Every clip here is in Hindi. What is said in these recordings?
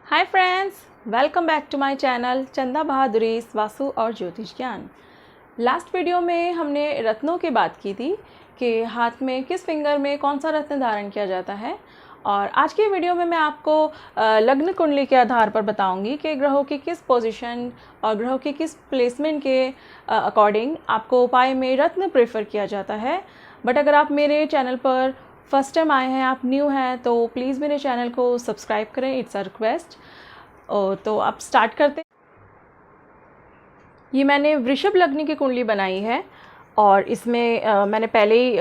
Hi friends, welcome back to my channel Chanda बहादुरी वास्तु और ज्योतिष ज्ञान। लास्ट वीडियो में हमने रत्नों की बात की थी कि हाथ में किस फिंगर में कौन सा रत्न धारण किया जाता है। और आज की वीडियो में मैं आपको लग्न कुंडली के आधार पर बताऊंगी कि ग्रहों की किस पोजीशन और ग्रहों की किस प्लेसमेंट के अकॉर्डिंग आपको उपाय में रत्न प्रेफर किया जाता है। बट अगर आप मेरे चैनल पर फर्स्ट टाइम आए हैं, आप न्यू हैं, तो प्लीज़ मेरे चैनल को सब्सक्राइब करें, इट्स अ रिक्वेस्ट। तो आप स्टार्ट करते हैं। ये मैंने वृषभ लग्न की कुंडली बनाई है और इसमें मैंने पहले ही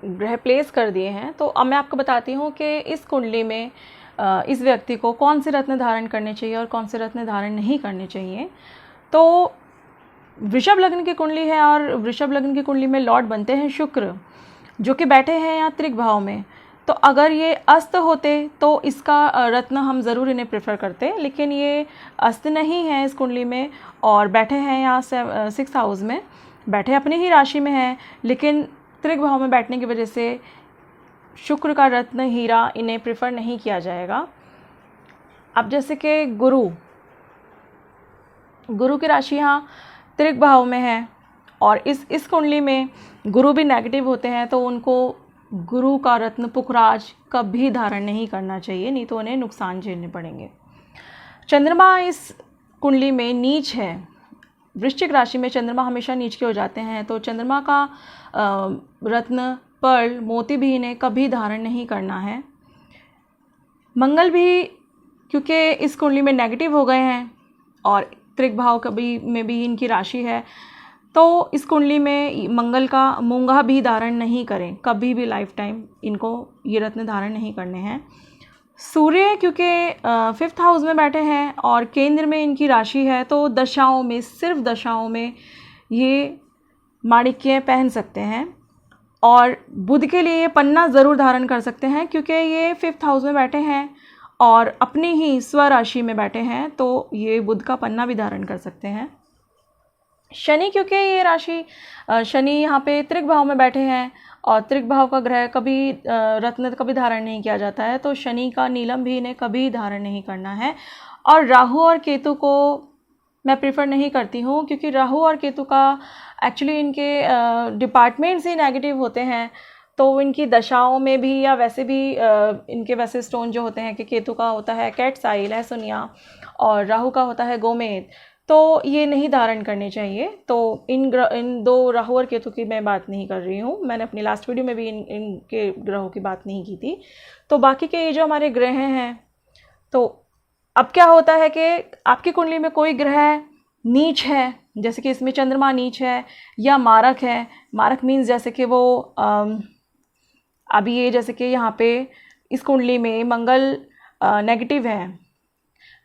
ग्रह प्लेस कर दिए हैं। तो अब मैं आपको बताती हूँ कि इस कुंडली में इस व्यक्ति को कौन से रत्न धारण करने चाहिए और कौन से रत्न धारण नहीं करने चाहिए। तो वृषभ लग्न की कुंडली है और वृषभ लग्न की कुंडली में लॉर्ड बनते हैं शुक्र, जो कि बैठे हैं यहाँ त्रिक भाव में। तो अगर ये अस्त होते तो इसका रत्न हम ज़रूर इन्हें प्रेफर करते, लेकिन ये अस्त नहीं है इस कुंडली में और बैठे हैं यहाँ 6th हाउस में, बैठे अपनी ही राशि में हैं, लेकिन त्रिक भाव में बैठने की वजह से शुक्र का रत्न हीरा इन्हें प्रेफर नहीं किया जाएगा। अब जैसे कि गुरु की राशि यहाँ त्रिक भाव में है और इस कुंडली में गुरु भी नेगेटिव होते हैं, तो उनको गुरु का रत्न पुखराज कभी धारण नहीं करना चाहिए, नहीं तो उन्हें नुकसान झेलने पड़ेंगे। चंद्रमा इस कुंडली में नीच है। वृश्चिक राशि में चंद्रमा हमेशा नीच के हो जाते हैं, तो चंद्रमा का रत्न पर्ल मोती भी इन्हें कभी धारण नहीं करना है। मंगल भी क्योंकि इस कुंडली में नेगेटिव हो गए हैं और त्रिक भाव कभी में भी इनकी राशि है, तो इस कुंडली में मंगल का मूंगा भी धारण नहीं करें, कभी भी लाइफ टाइम इनको ये रत्न धारण नहीं करने हैं। सूर्य क्योंकि 5th हाउस में बैठे हैं और केंद्र में इनकी राशि है, तो दशाओं में, सिर्फ दशाओं में ये माणिक्य पहन सकते हैं। और बुध के लिए ये पन्ना ज़रूर धारण कर सकते हैं क्योंकि ये 5th हाउस में बैठे हैं और अपनी ही स्वराशि में बैठे हैं, तो ये बुध का पन्ना भी धारण कर सकते हैं। शनि क्योंकि ये राशि शनि यहाँ पे त्रिक भाव में बैठे हैं और त्रिक भाव का ग्रह कभी रत्न कभी धारण नहीं किया जाता है, तो शनि का नीलम भी इन्हें कभी धारण नहीं करना है। और राहु और केतु को मैं प्रेफर नहीं करती हूँ क्योंकि राहु और केतु का एक्चुअली इनके डिपार्टमेंट्स ही नेगेटिव होते हैं, तो इनकी दशाओं में भी या वैसे भी इनके वैसे स्टोन जो होते हैं कि केतु का होता है कैट्स आई लहसुनिया और राहु का होता है गोमेद, तो ये नहीं धारण करने चाहिए। तो इन दो राहु और केतु की मैं बात नहीं कर रही हूँ, मैंने अपनी लास्ट वीडियो में भी इनके ग्रहों की बात नहीं की थी। तो बाकी के ये जो हमारे ग्रह हैं, तो अब क्या होता है कि आपकी कुंडली में कोई ग्रह नीच है, जैसे कि इसमें चंद्रमा नीच है या मारक है। मारक मीन्स जैसे कि वो अभी ये जैसे कि यहाँ पे इस कुंडली में मंगल नेगेटिव है,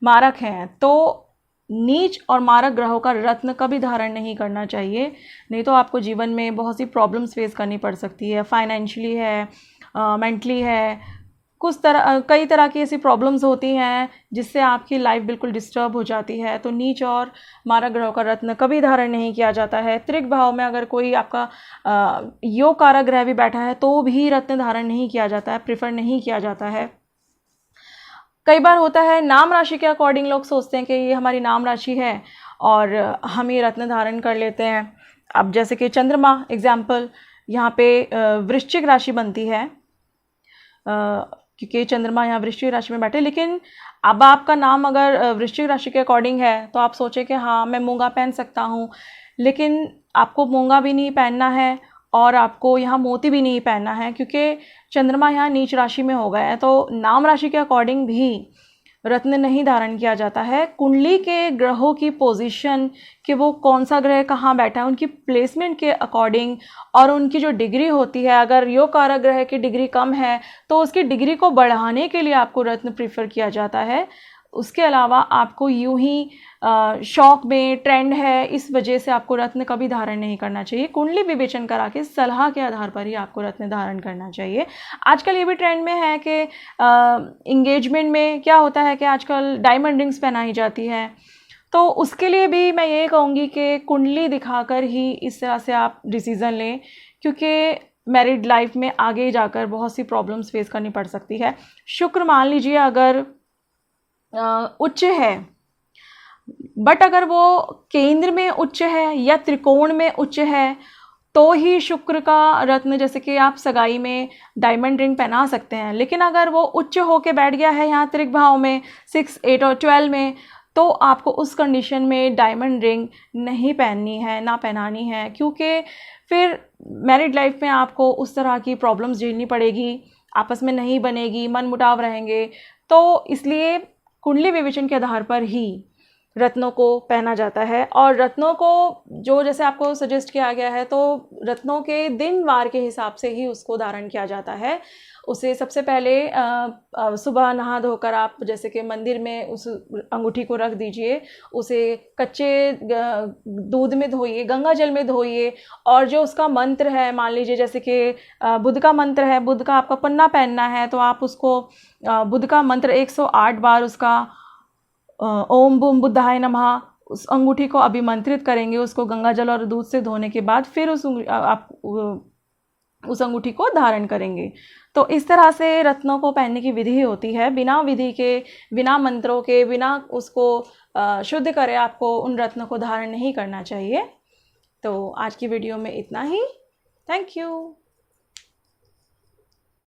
मारक हैं, तो नीच और मारक ग्रहों का रत्न कभी धारण नहीं करना चाहिए, नहीं तो आपको जीवन में बहुत सी प्रॉब्लम्स फेस करनी पड़ सकती है। फाइनेंशियली है, मेंटली है, कई तरह की ऐसी प्रॉब्लम्स होती हैं जिससे आपकी लाइफ बिल्कुल डिस्टर्ब हो जाती है। तो नीच और मारक ग्रहों का रत्न कभी धारण नहीं किया जाता है। त्रिक भाव में अगर कोई आपका योग कारक ग्रह भी बैठा है तो भी रत्न धारण नहीं किया जाता है, प्रेफर नहीं किया जाता है। कई बार होता है नाम राशि के अकॉर्डिंग लोग सोचते हैं कि ये हमारी नाम राशि है और हम ये रत्न धारण कर लेते हैं। अब जैसे कि चंद्रमा एग्जाम्पल यहाँ पे वृश्चिक राशि बनती है क्योंकि चंद्रमा यहाँ वृश्चिक राशि में बैठे, लेकिन अब आपका नाम अगर वृश्चिक राशि के अकॉर्डिंग है तो आप सोचें कि हाँ मैं मूंगा पहन सकता हूँ, लेकिन आपको मूंगा भी नहीं पहनना है और आपको यहाँ मोती भी नहीं पहनना है क्योंकि चंद्रमा यहाँ नीच राशि में हो गया है। तो नाम राशि के अकॉर्डिंग भी रत्न नहीं धारण किया जाता है। कुंडली के ग्रहों की पोजीशन कि वो कौन सा ग्रह कहाँ बैठा है, उनकी प्लेसमेंट के अकॉर्डिंग और उनकी जो डिग्री होती है, अगर योग कारक ग्रह की डिग्री कम है तो उसकी डिग्री को बढ़ाने के लिए आपको रत्न प्रीफर किया जाता है। उसके अलावा आपको यूं ही शौक में ट्रेंड है इस वजह से आपको रत्न कभी धारण नहीं करना चाहिए। कुंडली विवेचन करा के सलाह के आधार पर ही आपको रत्न धारण करना चाहिए। आजकल ये भी ट्रेंड में है कि इंगेजमेंट में क्या होता है कि आजकल डायमंड रिंग्स पहनाई जाती है, तो उसके लिए भी मैं ये कहूँगी कि कुंडली दिखाकर ही इस तरह से आप डिसीज़न लें, क्योंकि मैरिड लाइफ में आगे जाकर बहुत सी प्रॉब्लम्स फेस करनी पड़ सकती है। शुक्र मान लीजिए अगर उच्च है, बट अगर वो केंद्र में उच्च है या त्रिकोण में उच्च है तो ही शुक्र का रत्न, जैसे कि आप सगाई में डायमंड रिंग पहना सकते हैं। लेकिन अगर वो उच्च होके बैठ गया है यहाँ त्रिक भाव में 6, 8 और 12 में, तो आपको उस कंडीशन में डायमंड रिंग नहीं पहननी है, ना पहनानी है, क्योंकि फिर मैरिड लाइफ में आपको उस तरह की प्रॉब्लम्स झेलनी पड़ेगी, आपस में नहीं बनेगी, मन मुटाव रहेंगे। तो इसलिए कुंडली विवेचन के आधार पर ही रत्नों को पहना जाता है। और रत्नों को जो जैसे आपको सजेस्ट किया गया है, तो रत्नों के दिन वार के हिसाब से ही उसको धारण किया जाता है। उसे सबसे पहले सुबह नहा धोकर आप जैसे कि मंदिर में उस अंगूठी को रख दीजिए, उसे कच्चे दूध में धोइए, गंगा जल में धोइए, और जो उसका मंत्र है, मान लीजिए जैसे कि बुध का मंत्र है, बुध का आपका पन्ना पहनना है, तो आप उसको बुध का मंत्र 108 बार उसका ओम बूम बुद्धाय नमः उस अंगूठी को अभिमंत्रित करेंगे, उसको गंगा जल और दूध से धोने के बाद फिर आप उस अंगूठी को धारण करेंगे। तो इस तरह से रत्नों को पहनने की विधि होती है। बिना विधि के, बिना मंत्रों के, बिना उसको शुद्ध करे आपको उन रत्नों को धारण नहीं करना चाहिए। तो आज की वीडियो में इतना ही। Thank you.